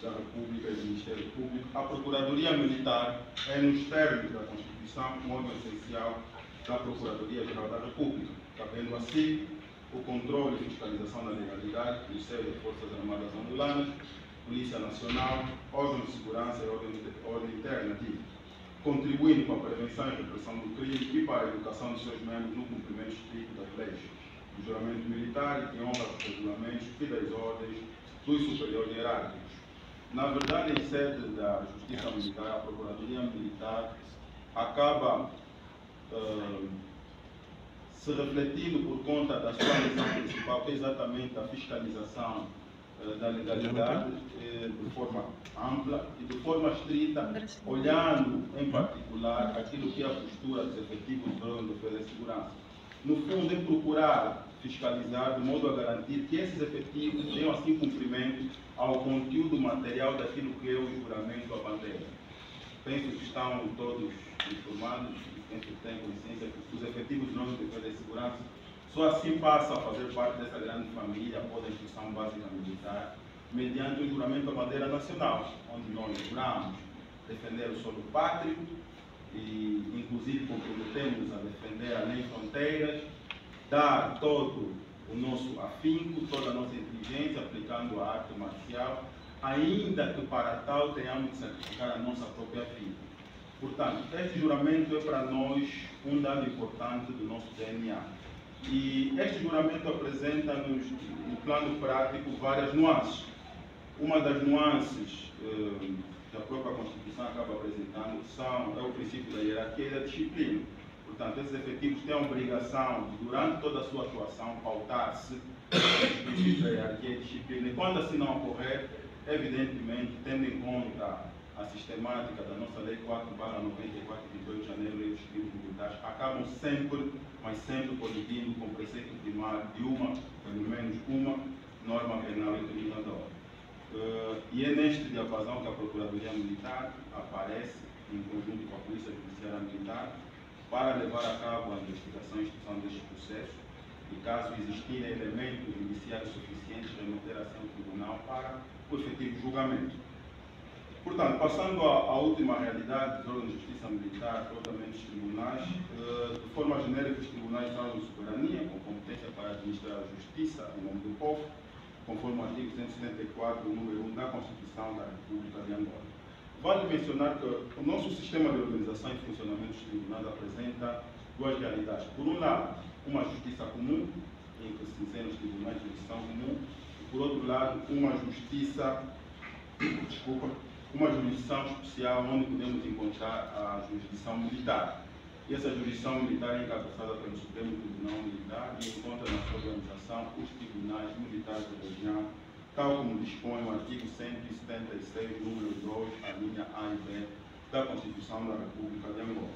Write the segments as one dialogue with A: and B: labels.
A: da República e do Ministério Público, a Procuradoria Militar é, nos termos da Constituição, um órgão essencial da Procuradoria-Geral da República, cabendo assim o controle e fiscalização da legalidade do seio das Forças Armadas Angolanas, Polícia Nacional, órgãos de segurança e ordem interna, contribuindo para a prevenção e repressão do crime e para a educação de seus membros no cumprimento estricto das leis, do juramento militar e que honra os regulamentos e das ordens dos superiores hierárquicos. Na verdade, em sede da Justiça Militar, a Procuradoria Militar acaba se refletindo por conta da sua missão principal, que é exatamente a fiscalização da legalidade de forma ampla e de forma estrita, olhando em particular aquilo que é a postura dos efetivos do órgão de defesa e segurança. No fundo, em procurar fiscalizar de modo a garantir que esses efetivos tenham assim cumprimento ao conteúdo material daquilo que é o juramento à bandeira. Penso que estão todos informados, penso que têm consciência que os efetivos do órgão de defesa e segurança só assim passam a fazer parte dessa grande família após a instrução básica militar, mediante o juramento à bandeira nacional, onde nós juramos defender o solo pátrio e, inclusive, comprometemos a defender além fronteiras, dar todo o nosso afinco, toda a nossa inteligência, aplicando a arte marcial, ainda que para tal tenhamos de sacrificar a nossa própria vida. Portanto, este juramento é para nós um dado importante do nosso DNA. E este juramento apresenta-nos, no plano prático, várias nuances. Uma das nuances que a própria Constituição acaba apresentando é o princípio da hierarquia e da disciplina. Portanto, esses efetivos têm a obrigação de, durante toda a sua atuação, pautar-se nos princípios da hierarquia e disciplina. E quando assim não ocorrer, evidentemente, tendo em conta a sistemática da nossa Lei 4/94, de 2 de janeiro, Lei dos Crimes Militares, acabam sempre, mas sempre colidindo com o preceito primário de pelo menos uma, norma penal incriminadora. E é neste diapasão que a Procuradoria Militar aparece, em conjunto com a Polícia Judiciária Militar, para levar a cabo a investigação e instrução destes processos e, caso existirem elementos indiciários suficientes, remeter a ação ao tribunal para o efetivo julgamento. Portanto, passando à última realidade dos órgãos de justiça militar, propriamente os tribunais, de forma genérica, os tribunais trazem soberania, com competência para administrar a justiça em nome do povo, conforme o artigo 174, número 1 da Constituição da República de Angola. Vale mencionar que o nosso sistema de organização e funcionamento dos tribunais apresenta duas realidades. Por um lado, uma justiça comum, em que se inserem os tribunais de jurisdição comum, e por outro lado, uma jurisdição especial, onde podemos encontrar a jurisdição militar. E essa jurisdição militar é encabeçada pelo Supremo Tribunal Militar e encontra na sua organização os tribunais militares da região, tal como dispõe o artigo 176, número 2, a linha A e B da Constituição da República de Angola.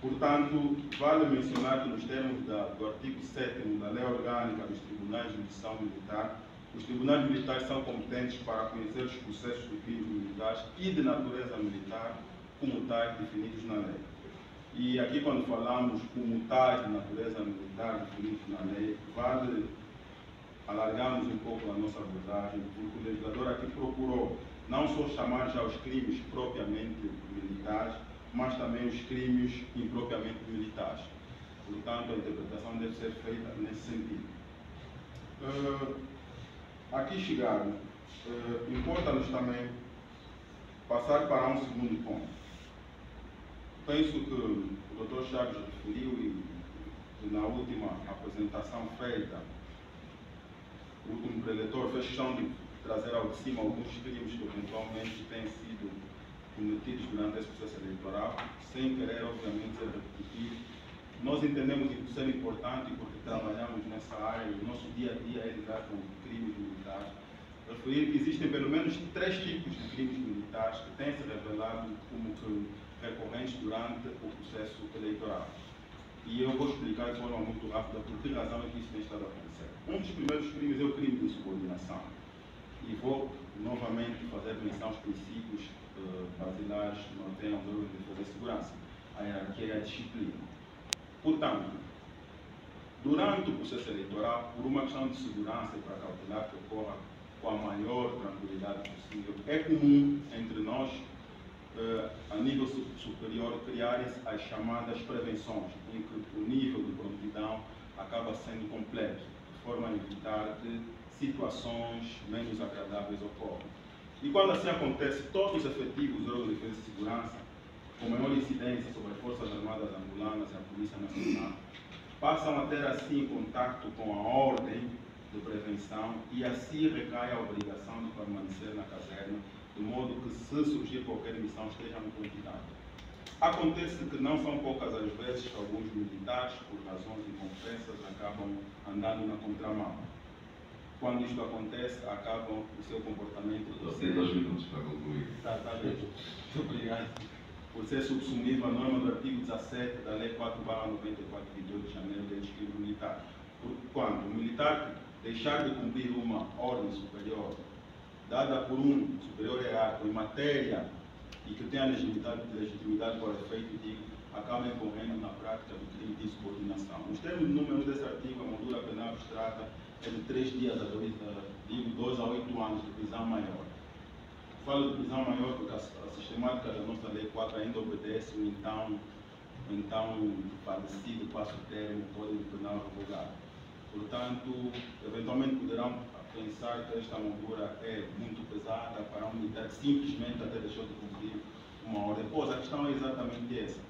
A: Portanto, vale mencionar que nos termos do artigo 7º da Lei Orgânica dos Tribunais de Jurisdição Militar, os tribunais militares são competentes para conhecer os processos de crimes militares e de natureza militar, como tais definidos na lei. E aqui, quando falamos como tais de natureza militar definidos na lei, vale alargarmos um pouco a nossa abordagem, porque o legislador aqui procurou não só chamar já os crimes propriamente militares, mas também os crimes impropriamente militares. Portanto, a interpretação deve ser feita nesse sentido. Aqui chegado, importa-nos também passar para um segundo ponto. Penso que o Dr. Chaves referiu e na última apresentação feita, o último preletor fez questão de trazer ao de cima alguns crimes que eventualmente têm sido cometidos durante esse processo eleitoral, sem querer, obviamente, ser repetitivo. Nós entendemos isso ser importante porque trabalhamos nessa área e o nosso dia a dia é lidar com crimes militares. Referir que existem pelo menos 3 tipos de crimes militares que têm se revelado como que recorrentes durante o processo eleitoral. E eu vou explicar de forma muito rápida por que razão é que isso tem estado a acontecer. Um dos primeiros crimes é o crime de insubordinação. E vou novamente fazer menção aos princípios basilares que mantêm os órgãos de defesa e segurança, a hierarquia e a disciplina. Portanto, durante o processo eleitoral, por uma questão de segurança e para calcular que ocorra com a maior tranquilidade possível. É comum entre nós, a nível superior, criarem-se as chamadas prevenções, em que o nível de prontidão acaba sendo completo, de forma a evitar que situações menos agradáveis ocorram. E quando assim acontece, todos os efetivos dos órgãos de defesa e segurança, com maior incidência sobre as Forças Armadas Angolanas e a Polícia Nacional, passam a ter assim contato com a ordem de prevenção e assim recai a obrigação de permanecer na caserna, de modo que, se surgir qualquer missão, estejam em prontidão. Acontece que não são poucas as vezes que alguns militares, por razões inconfessas, acabam andando na contramão. Quando isto acontece, acabam o seu comportamento...
B: Tem 2 minutos para concluir.
A: Está bem. Muito obrigado. Por ser subsumido à norma do artigo 17 da Lei 4/94, de 28 de janeiro, da Disciplina Militar. Quando o militar deixar de cumprir uma ordem superior, dada por um superior hierárquico em matéria e que tenha legitimidade para efeito, acaba incorrendo na prática do crime de insubordinação. Nos termos números desse artigo, a moldura penal abstrata é de 3 dias a 2 a 8 anos de prisão maior. Falo de prisão maior porque a sistemática da nossa Lei 4 ainda obedece o então falecido passo-termo Código Penal revogado. Portanto, eventualmente poderão pensar que esta moldura é muito pesada para um militar que simplesmente até deixou de cumprir uma ordem. Pois a questão é exatamente essa.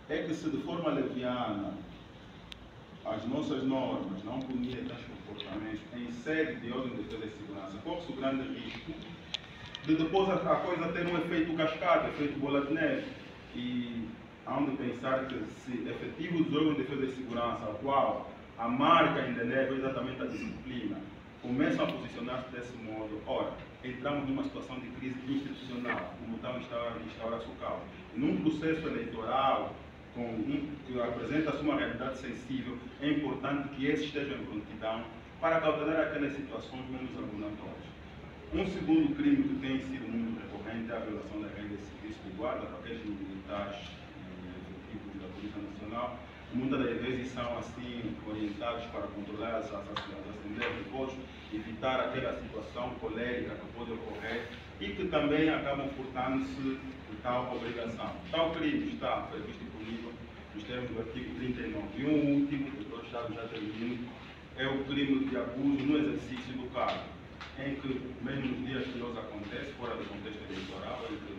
A: É que, se de forma leviana as nossas normas não punirem tais comportamentos em sede de ordem de defesa e segurança, corre-se o grande risco de depois a coisa ter um efeito cascata, efeito bola de neve. E há de pensar que, se efetivos dos órgãos de defesa e segurança, a qual a marca indelével é exatamente a disciplina, começam a posicionar-se desse modo, ora, entramos numa situação de crise institucional, como está instaura-se o caos. Num processo eleitoral que apresenta-se uma realidade sensível, é importante que esses estejam em prontidão para cautelar aquelas situações menos abonatórias. Um segundo crime que tem sido muito recorrente é a violação das regras de serviço de guarda para aqueles militares efetivos da Polícia Nacional. Muitas das vezes são assim orientados para controlar as assembleias de votos, evitar aquela situação colérica que pode ocorrer e que também acabam furtando-se de tal obrigação. Tal crime está previsto e punido nos termos do artigo 39. E um último, que o doutor Chaves já termino, é o crime de abuso no exercício do cargo, em que, mesmo nos dias que hoje acontece, fora do contexto eleitoral, em que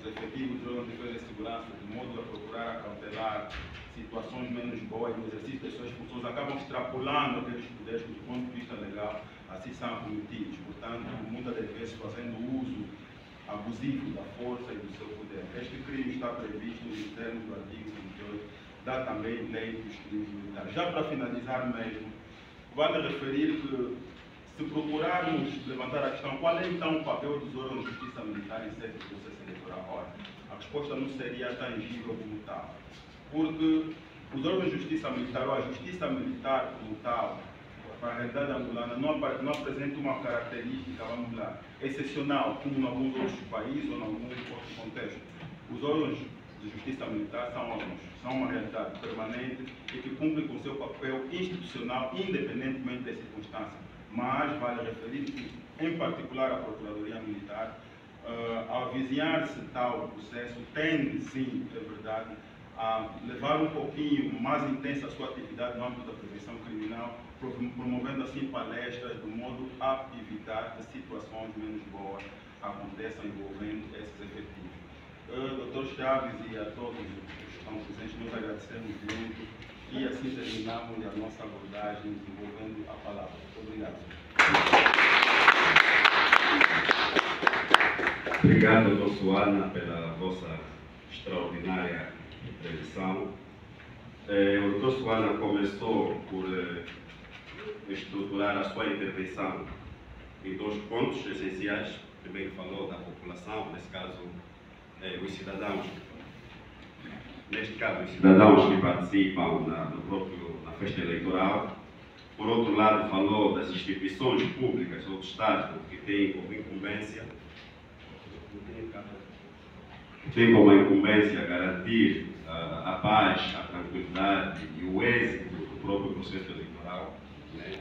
A: os efetivos de órgãos de defesa e segurança, de modo a procurar acautelar situações menos boas no exercício das suas funções, acabam extrapolando aqueles poderes que, do ponto de vista legal, assim são cometidos. Portanto, muitas das vezes fazendo uso abusivo da força e do seu poder. Este crime está previsto nos termos do artigo 28 da também lei dos crimes militares. Já para finalizar mesmo, vale referir que, se procurarmos levantar a questão, qual é então o papel dos órgãos de justiça militar em sede do processo eleitoral? Ora, a resposta não seria tangível como tal, porque os órgãos de justiça militar, ou a justiça militar como tal, para a realidade angolana, não apresenta uma característica, vamos lá, excepcional, como em alguns outros países ou em alguns outros contextos. Os órgãos de justiça militar são uma realidade permanente e que cumprem com o seu papel institucional, independentemente das circunstâncias. Mas vale referir que, em particular, a Procuradoria Militar, ao avizinhar-se tal processo, tende, sim, é verdade, a levar um pouquinho mais intensa a sua atividade no âmbito da prevenção criminal, promovendo assim palestras, de modo a evitar que situações menos boas aconteçam envolvendo esses efetivos. Dr. Chaves e a todos os que estão presentes, nós agradecemos muito e assim terminamos a nossa abordagem desenvolvendo a palavra. Muito obrigado.
B: Obrigado, Dr. Suana, pela vossa extraordinária intervenção. O Dr. Suana começou por estruturar a sua intervenção em 2 pontos essenciais. Primeiro falou da população, nesse caso, os cidadãos. Neste caso, os cidadãos que participam na festa eleitoral. Por outro lado, falou das instituições públicas ou do Estado que têm como incumbência garantir a paz, a tranquilidade e o êxito do próprio processo eleitoral, né?